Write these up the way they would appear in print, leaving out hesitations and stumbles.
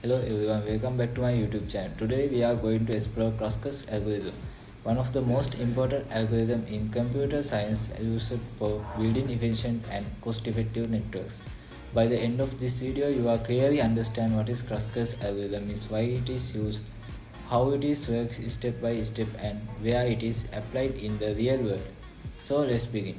Hello everyone, welcome back to my YouTube channel. Today we are going to explore Kruskal's algorithm, one of the most important algorithms in computer science used for building efficient and cost-effective networks. By the end of this video, you will clearly understand what is Kruskal's algorithm is, why it is used, how it is works step by step, and where it is applied in the real world. So let's begin.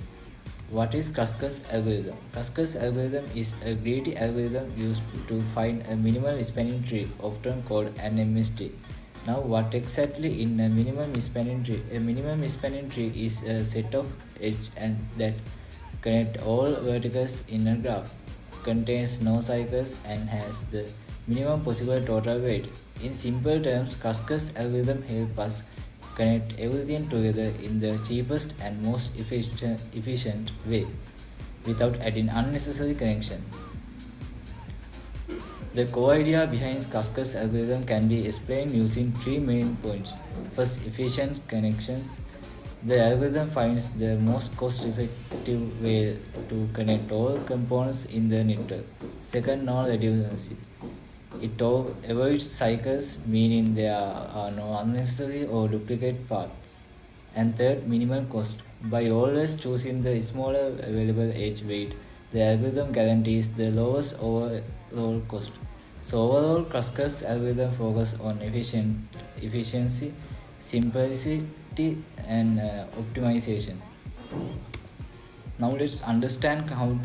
What is Kruskal's algorithm? Kruskal's algorithm is a greedy algorithm used to find a minimal spanning tree, often called an MST. Now, what exactly in a minimum spanning tree? A minimum spanning tree is a set of edges and that connect all vertices in a graph, contains no cycles, and has the minimum possible total weight. In simple terms, Kruskal's algorithm helps us connect everything together in the cheapest and most efficient way without adding unnecessary connection. The core idea behind Kruskal's algorithm can be explained using three main points. First, efficient connections. The algorithm finds the most cost-effective way to connect all components in the network. Second, non-redundancy. It avoids cycles, meaning there are no unnecessary or duplicate parts. And third, minimal cost. By always choosing the smaller available edge weight, the algorithm guarantees the lowest overall cost. So overall, Kruskal's algorithm focuses on efficiency, simplicity, and optimization. Now let's understand how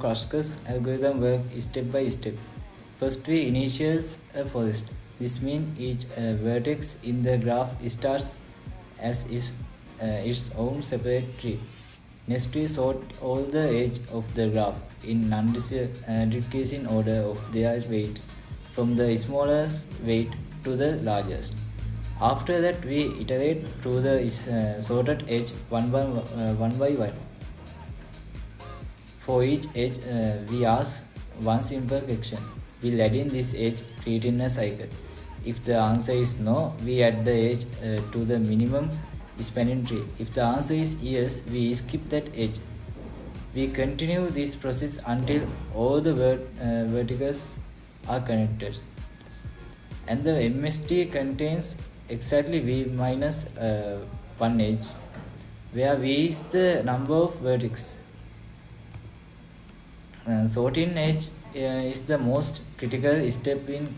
Kruskal's algorithm works step by step. First, we initialize a forest. This means each vertex in the graph starts as its own separate tree. Next, we sort all the edges of the graph in decreasing order of their weights from the smallest weight to the largest. After that, we iterate through the sorted edge one by one. For each edge, we ask one simple question. Will add in this edge creating a cycle? If the answer is no, we add the edge to the minimum spanning tree. If the answer is yes, we skip that edge. We continue this process until all the vertices are connected. And the MST contains exactly V minus 1 edge, where V is the number of vertices. Sorting edge is the most critical step in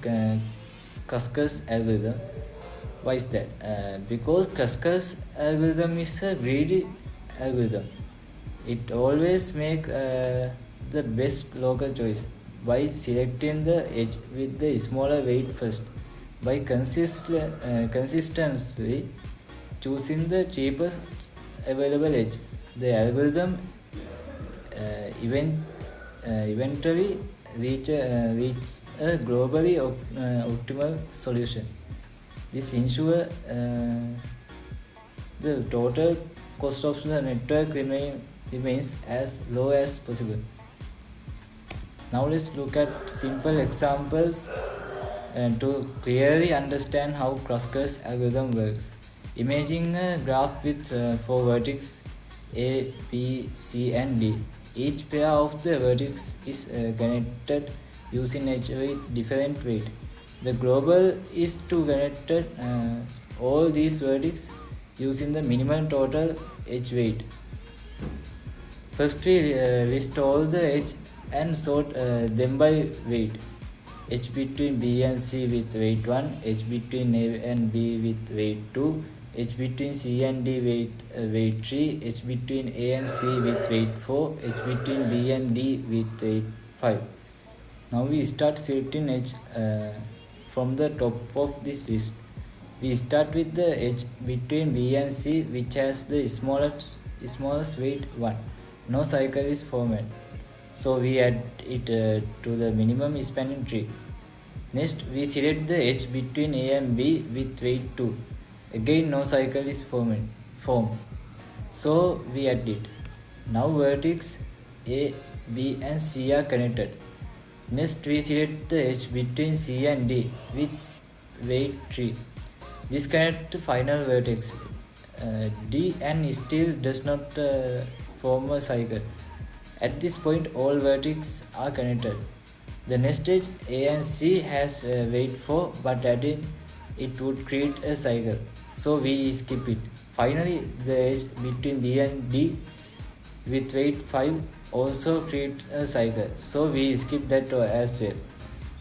Kruskal's algorithm. Why is that? Because Kruskal's algorithm is a greedy algorithm. It always makes the best local choice by selecting the edge with the smaller weight first. By consistently choosing the cheapest available edge, the algorithm eventually reach a globally optimal solution. This ensures the total cost of the network remains as low as possible. Now let's look at simple examples to clearly understand how Kruskal's algorithm works. Imagine a graph with 4 vertices A, B, C, and D. Each pair of the vertices is connected using edge with different weight. The goal is to connect all these vertices using the minimum total edge weight. First, we list all the edges and sort them by weight. Edge between B and C with weight 1, edge between A and B with weight 2, edge between C and D with weight 3, edge between A and C with weight 4, edge between B and D with weight 5. Now we start selecting edge from the top of this list. We start with the edge between B and C, which has the smallest weight 1. No cycle is formed, so we add it to the minimum spanning tree. Next, we select the edge between A and B with weight 2. Again, no cycle is formed, so we add it. Now vertex A, B, and C are connected. Next, we select the edge between C and D with weight 3. This connects to final vertex D and still does not form a cycle. At this point, all vertices are connected. The next stage A and C has weight 4, but adding it would create a cycle, so we skip it. Finally, the edge between B and D with weight 5 also create a cycle, so we skip that as well.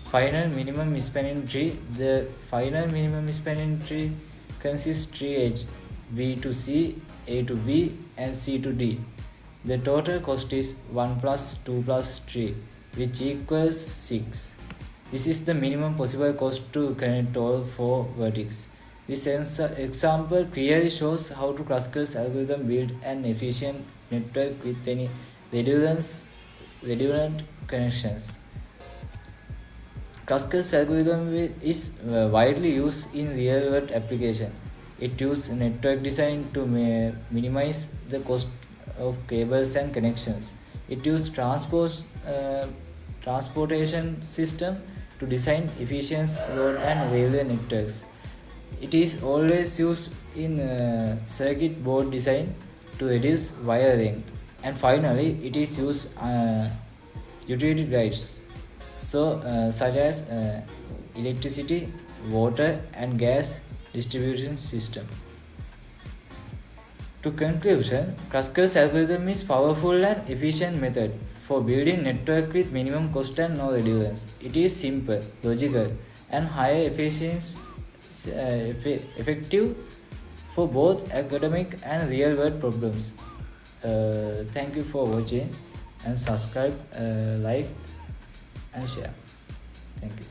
Final minimum spanning tree. The final minimum spanning tree consists tree edge B to C, A to B, and C to D. The total cost is 1 plus 2 plus 3, which equals 6. This is the minimum possible cost to connect all 4 vertices. This example clearly shows how to Kruskal's algorithm build an efficient network with any redundant connections. Kruskal's algorithm is widely used in real-world application. It uses network design to minimize the cost of cables and connections. It uses transportation system to design efficient road and railway networks. It is always used in circuit board design to reduce wire length. And finally, it is used utility grids, such as electricity, water, and gas distribution system. To conclusion, Kruskal's algorithm is powerful and efficient method for building network with minimum cost and no redundancy. It is simple, logical, and higher efficiency, effective for both academic and real-world problems. Thank you for watching, and subscribe, like, and share. Thank you.